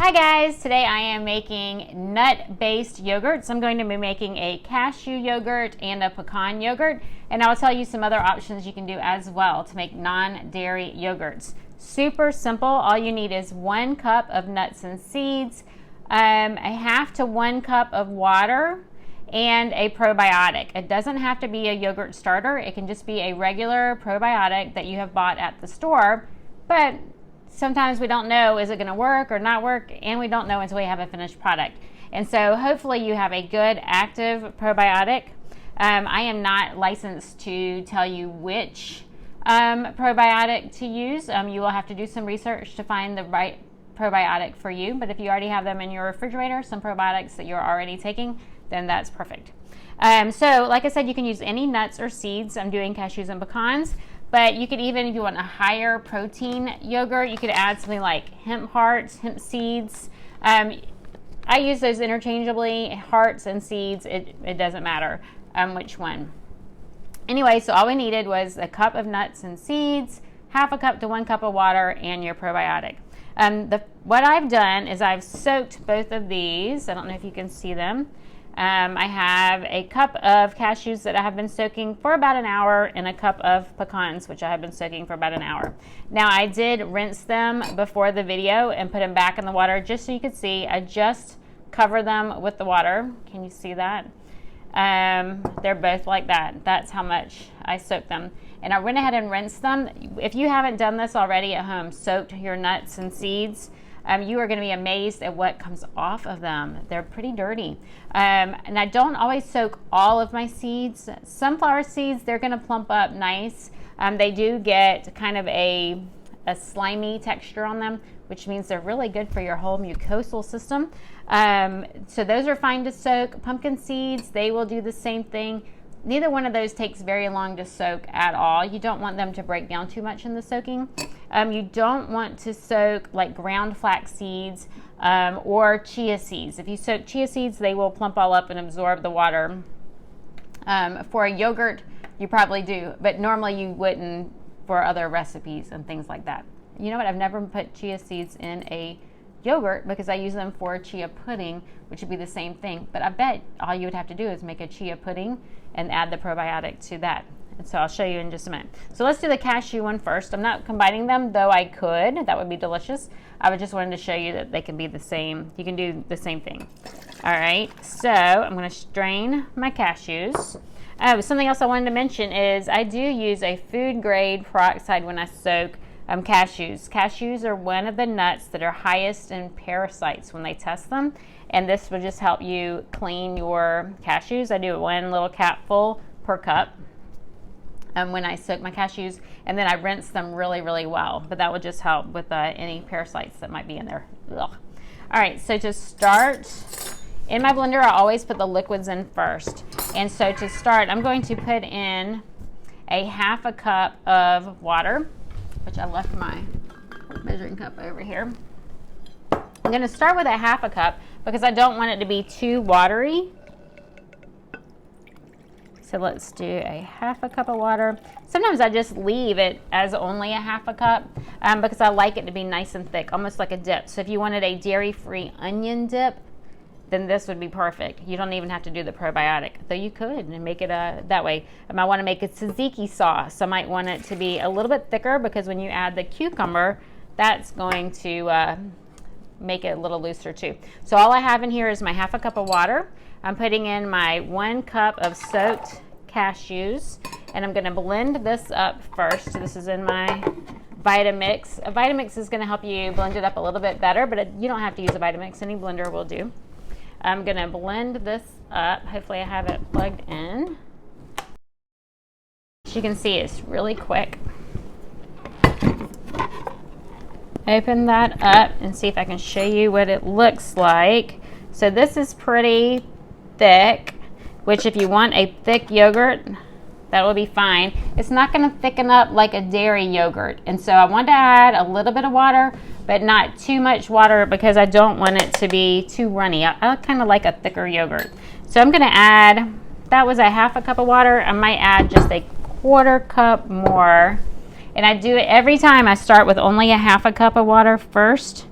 Hi guys, today I am making nut-based yogurts. I'm going to be making a cashew yogurt and a pecan yogurt, and I'll tell you some other options you can do as well to make non-dairy yogurts. Super simple. All you need is 1 cup of nuts and seeds, a half to 1 cup of water, and a probiotic. It doesn't have to be a yogurt starter. It can just be a regular probiotic that you have bought at the store, but sometimes we don't know, is it going to work or not work, and we don't know until we have a finished product. And so hopefully you have a good active probiotic. I am not licensed to tell you which probiotic to use. You will have to do some research to find the right probiotic for you, but if you already have them in your refrigerator, some probiotics that you're already taking, then that's perfect. So like I said, you can use any nuts or seeds. I'm doing cashews and pecans. But you could even, if you want a higher protein yogurt, you could add something like hemp hearts, hemp seeds. I use those interchangeably, hearts and seeds. It doesn't matter which one. Anyway, so all we needed was a cup of nuts and seeds, half a cup to 1 cup of water, and your probiotic. What I've done is I've soaked both of these. I don't know if you can see them. I have a cup of cashews that I have been soaking for about an hour and a cup of pecans, which I have been soaking for about an hour. Now, I did rinse them before the video and put them back in the water just so you could see. I just cover them with the water. Can you see that? They're both like that. That's how much I soaked them. And I went ahead and rinsed them. If you haven't done this already at home, soaked your nuts and seeds, you are going to be amazed at what comes off of them. They're pretty dirty. And I don't always soak all of my seeds. Sunflower seeds, they're going to plump up nice. They do get kind of a slimy texture on them, which means they're really good for your whole mucosal system. So those are fine to soak. Pumpkin seeds, they will do the same thing. Neither one of those takes very long to soak at all. You don't want them to break down too much in the soaking. You don't want to soak like ground flax seeds or chia seeds. If you soak chia seeds, they will plump all up and absorb the water. For a yogurt, you probably do, but normally you wouldn't for other recipes and things like that. You know what? I've never put chia seeds in a yogurt because I use them for chia pudding, which would be the same thing. But I bet all you would have to do is make a chia pudding and add the probiotic to that. And so I'll show you in just a minute. So let's do the cashew one first. I'm not combining them, though I could. That would be delicious. I just wanted to show you that they can be the same. You can do the same thing. All right, so I'm going to strain my cashews. Something else I wanted to mention is I do use a food grade peroxide when I soak cashews. Cashews are one of the nuts that are highest in parasites when they test them, and this will just help you clean your cashews. I do 1 little capful per cup when I soak my cashews, and then I rinse them really, really well, but that will just help with any parasites that might be in there. Ugh. All right, so to start, in my blender, I always put the liquids in first, and so to start, I'm going to put in a half a cup of water, which I left my measuring cup over here. I'm going to start with a half a cup because I don't want it to be too watery. So let's do a half a cup of water. Sometimes I just leave it as only a half a cup because I like it to be nice and thick, almost like a dip. So if you wanted a dairy-free onion dip, then this would be perfect. You don't even have to do the probiotic, though you could and make it that way. I might want to make a tzatziki sauce. I might want it to be a little bit thicker because when you add the cucumber, that's going to make it a little looser too. So all I have in here is my half a cup of water. I'm putting in my 1 cup of soaked cashews, and I'm going to blend this up first. So this is in my Vitamix. A Vitamix is going to help you blend it up a little bit better, but you don't have to use a Vitamix. Any blender will do. I'm going to blend this up. Hopefully I have it plugged in. As you can see, it's really quick. Open that up and see if I can show you what it looks like. So this is pretty thick, which if you want a thick yogurt, that will be fine. It's not going to thicken up like a dairy yogurt. And so I want to add a little bit of water, but not too much water because I don't want it to be too runny. I kind of like a thicker yogurt. So I'm going to add, that was a half a cup of water. I might add just a 1/4 cup more. And I do it every time. I start with only a half a cup of water first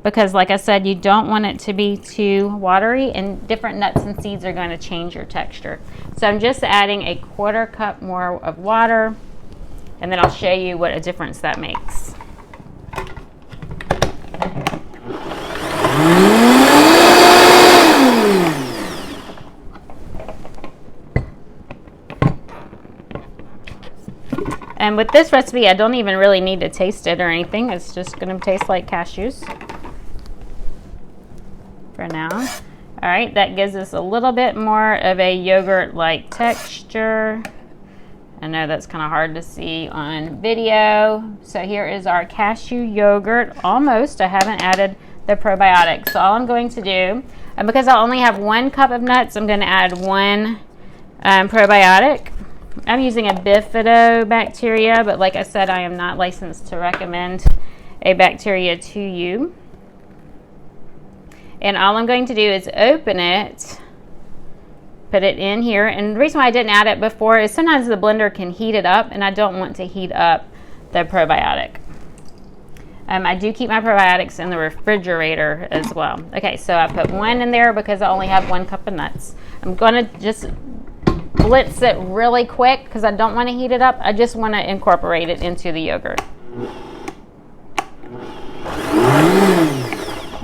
because like I said, you don't want it to be too watery, and different nuts and seeds are going to change your texture. So I'm just adding a 1/4 cup more of water, and then I'll show you what a difference that makes. And with this recipe, I don't even really need to taste it or anything. It's just going to taste like cashews for now. All right, that gives us a little bit more of a yogurt-like texture. I know that's kind of hard to see on video. So here is our cashew yogurt, almost. I haven't added the probiotic. So all I'm going to do, and because I only have 1 cup of nuts, I'm going to add 1 probiotic. I'm using a bifidobacteria, but like I said, I am not licensed to recommend a bacteria to you. And all I'm going to do is open it, put it in here. And the reason why I didn't add it before is sometimes the blender can heat it up, and I don't want to heat up the probiotic. I do keep my probiotics in the refrigerator as well. Okay, so I put 1 in there because I only have 1 cup of nuts. I'm going to just blitz it really quick because I don't want to heat it up. I just want to incorporate it into the yogurt.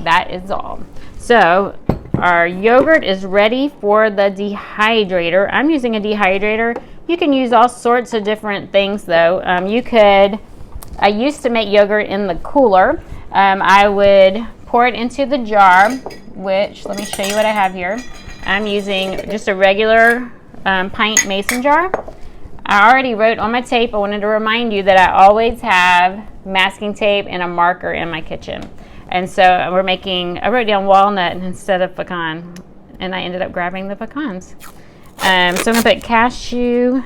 That is all. So our yogurt is ready for the dehydrator. I'm using a dehydrator. You can use all sorts of different things though. I used to make yogurt in the cooler. I would pour it into the jar, which, let me show you what I have here. I'm using just a regular pint mason jar. I already wrote on my tape, I wanted to remind you that I always have masking tape and a marker in my kitchen. And so I wrote down walnut instead of pecan, and I ended up grabbing the pecans. So I'm going to put cashew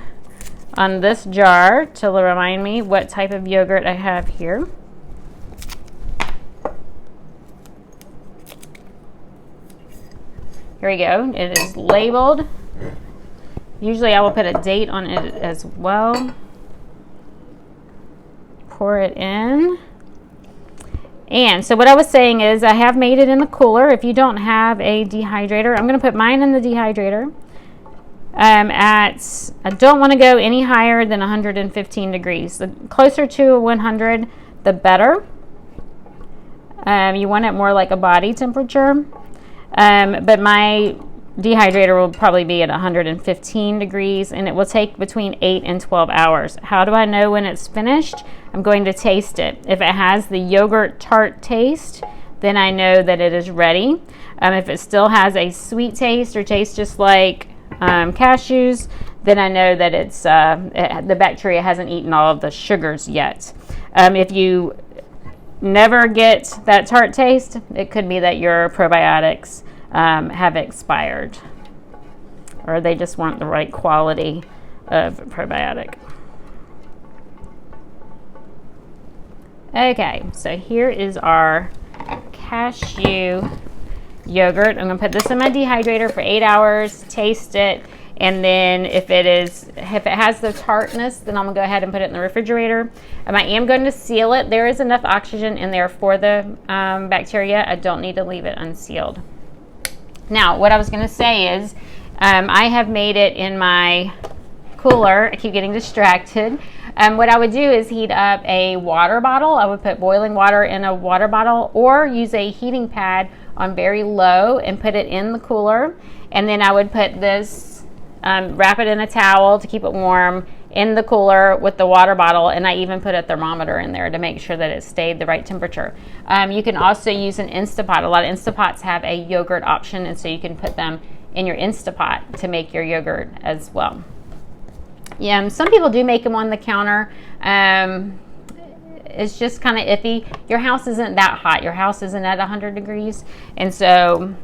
on this jar to remind me what type of yogurt I have here. Here we go. It is labeled. Usually I will put a date on it as well. Pour it in. And so what I was saying is I have made it in the cooler. If you don't have a dehydrator, I'm going to put mine in the dehydrator. I don't want to go any higher than 115 degrees. The closer to 100, the better. You want it more like a body temperature. But my dehydrator will probably be at 115 degrees, and it will take between 8 and 12 hours. How do I know when it's finished? I'm going to taste it. If it has the yogurt tart taste, then I know that it is ready. If it still has a sweet taste or tastes just like cashews, then I know that it's the bacteria hasn't eaten all of the sugars yet. If you never get that tart taste, it could be that your probiotics have expired, or they just weren't the right quality of probiotic. Okay, so here is our cashew yogurt. I'm going to put this in my dehydrator for 8 hours, taste it, and then if it has the tartness, then I'm going to go ahead and put it in the refrigerator. I am going to seal it. There is enough oxygen in there for the bacteria. I don't need to leave it unsealed. Now, what I was going to say is I have made it in my cooler. I keep getting distracted. What I would do is heat up a water bottle. I would put boiling water in a water bottle, or use a heating pad on very low and put it in the cooler. And then I would put this, wrap it in a towel to keep it warm in the cooler with the water bottle, and I even put a thermometer in there to make sure that it stayed the right temperature. You can also use an Instapot. A lot of Instapots have a yogurt option, and so you can put them in your Instapot to make your yogurt as well. Yeah, some people do make them on the counter. It's just kind of iffy. Your house isn't that hot. Your house isn't at 100 degrees, and so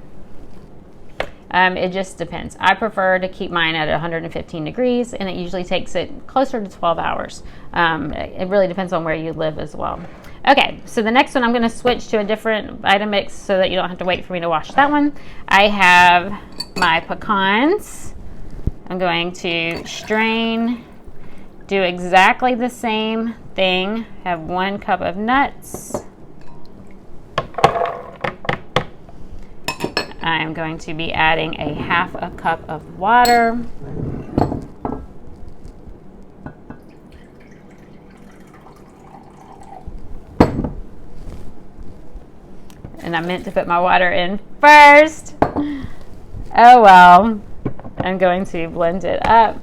it just depends. I prefer to keep mine at 115 degrees, and it usually takes it closer to 12 hours. It really depends on where you live as well. Okay, so the next one, I'm going to switch to a different Vitamix so that you don't have to wait for me to wash that one. I have my pecans. I'm going to strain, do exactly the same thing. Have 1 cup of nuts. I'm going to be adding a half a cup of water. And I meant to put my water in first. Oh well. I'm going to blend it up.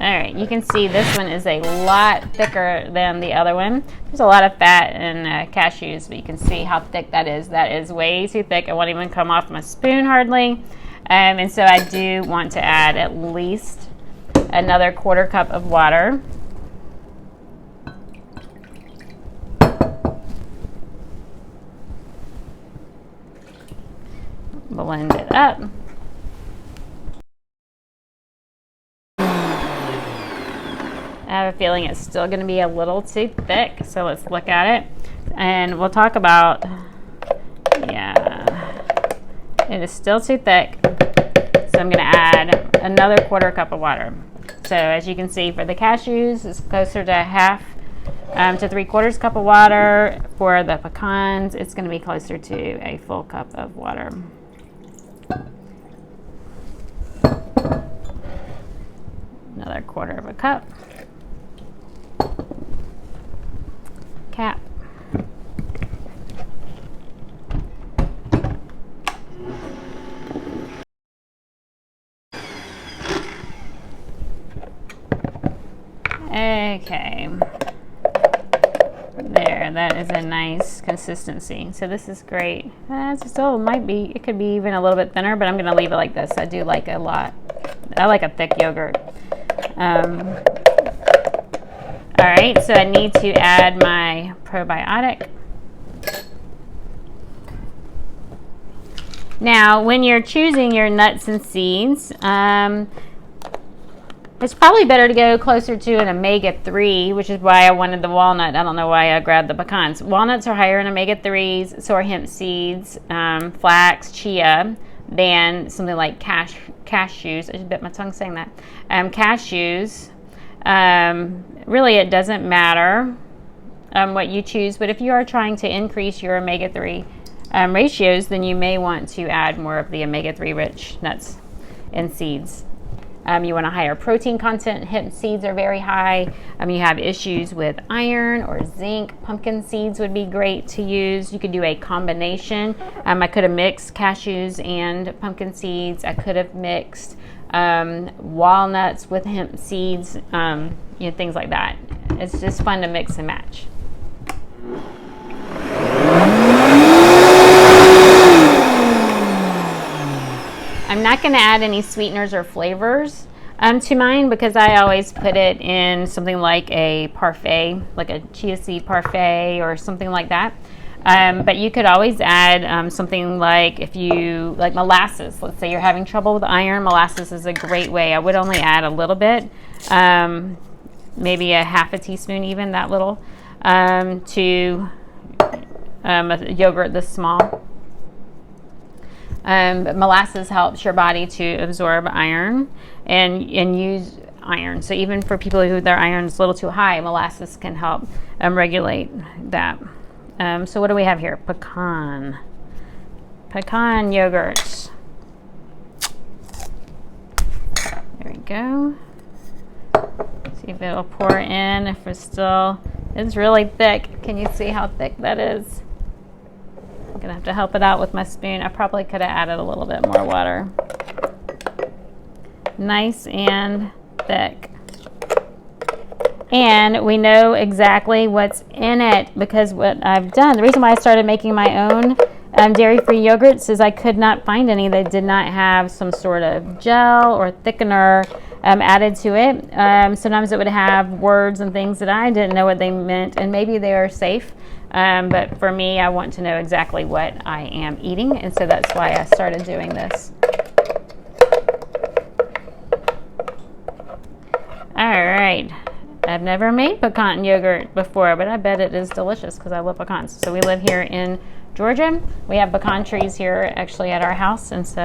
Alright, you can see this one is a lot thicker than the other one. There's a lot of fat in cashews, but you can see how thick that is. That is way too thick. It won't even come off my spoon hardly. And so I do want to add at least another 1/4 cup of water. Blend it up. I have a feeling it's still going to be a little too thick, so let's look at it. And we'll talk about, yeah, it is still too thick. So I'm going to add another 1/4 cup of water. So as you can see, for the cashews, it's closer to half to 3/4 cup of water. For the pecans, it's going to be closer to a full cup of water. Another 1/4 cup. Cap. Okay. There, that is a nice consistency. So this is great. It still might be, it could be even a little bit thinner, but I'm going to leave it like this. I do like a lot. I like a thick yogurt. All right, so I need to add my probiotic. Now, when you're choosing your nuts and seeds, it's probably better to go closer to an omega-3, which is why I wanted the walnut. I don't know why I grabbed the pecans. Walnuts are higher in omega-3s, so are hemp seeds, flax, chia, than something like cashews. I just bit my tongue saying that. Cashews. Really, it doesn't matter what you choose, but if you are trying to increase your omega-3 ratios, then you may want to add more of the omega-3 rich nuts and seeds. You want a higher protein content. Hemp seeds are very high. You have issues with iron or zinc. Pumpkin seeds would be great to use. You could do a combination. I could have mixed cashews and pumpkin seeds. I could have mixed walnuts with hemp seeds, things like that. It's just fun to mix and match. I'm not going to add any sweeteners or flavors to mine because I always put it in something like a parfait, like a chia seed parfait or something like that. But you could always add something like, if you like molasses, let's say you're having trouble with iron, molasses is a great way. I would only add a little bit, maybe a half a teaspoon, even that little, to a yogurt this small. But molasses helps your body to absorb iron and use iron. So even for people who their iron is a little too high, molasses can help regulate that. So what do we have here? Pecan yogurt. There we go. See if it'll pour in. If it's really thick. Can you see how thick that is? I'm gonna have to help it out with my spoon. I probably could have added a little bit more water. Nice and thick. And we know exactly what's in it because what I've done, the reason why I started making my own dairy-free yogurts is I could not find any that did not have some sort of gel or thickener added to it. Sometimes it would have words and things that I didn't know what they meant, and maybe they are safe. But for me, I want to know exactly what I am eating, and so that's why I started doing this. All right. I've never made pecan yogurt before, but I bet it is delicious because I love pecans. So we live here in Georgia. We have pecan trees here actually at our house, and so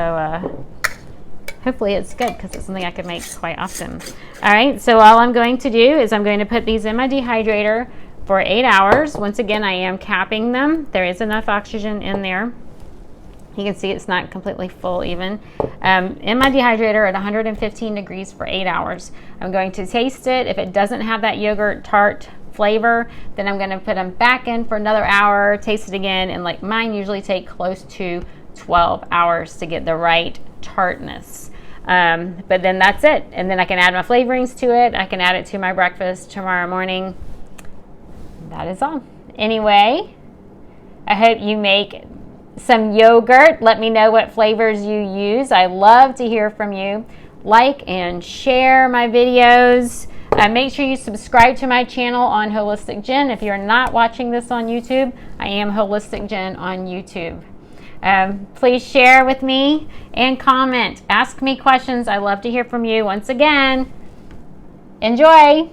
hopefully it's good because it's something I could make quite often. All right, so all I'm going to do is I'm going to put these in my dehydrator for 8 hours. Once again, I am capping them. There is enough oxygen in there. You can see it's not completely full even. In my dehydrator at 115 degrees for 8 hours. I'm going to taste it. If it doesn't have that yogurt tart flavor, then I'm going to put them back in for another hour, taste it again, and like mine usually take close to 12 hours to get the right tartness. But then that's it. And then I can add my flavorings to it. I can add it to my breakfast tomorrow morning. That is all. Anyway, I hope you make some yogurt. Let me know what flavors you use. I love to hear from you. Like and share my videos. Make sure you subscribe to my channel on Holistic Jen. If you're not watching this on YouTube, I am Holistic Jen on YouTube. Please share with me and comment. Ask me questions. I love to hear from you. Once again, enjoy.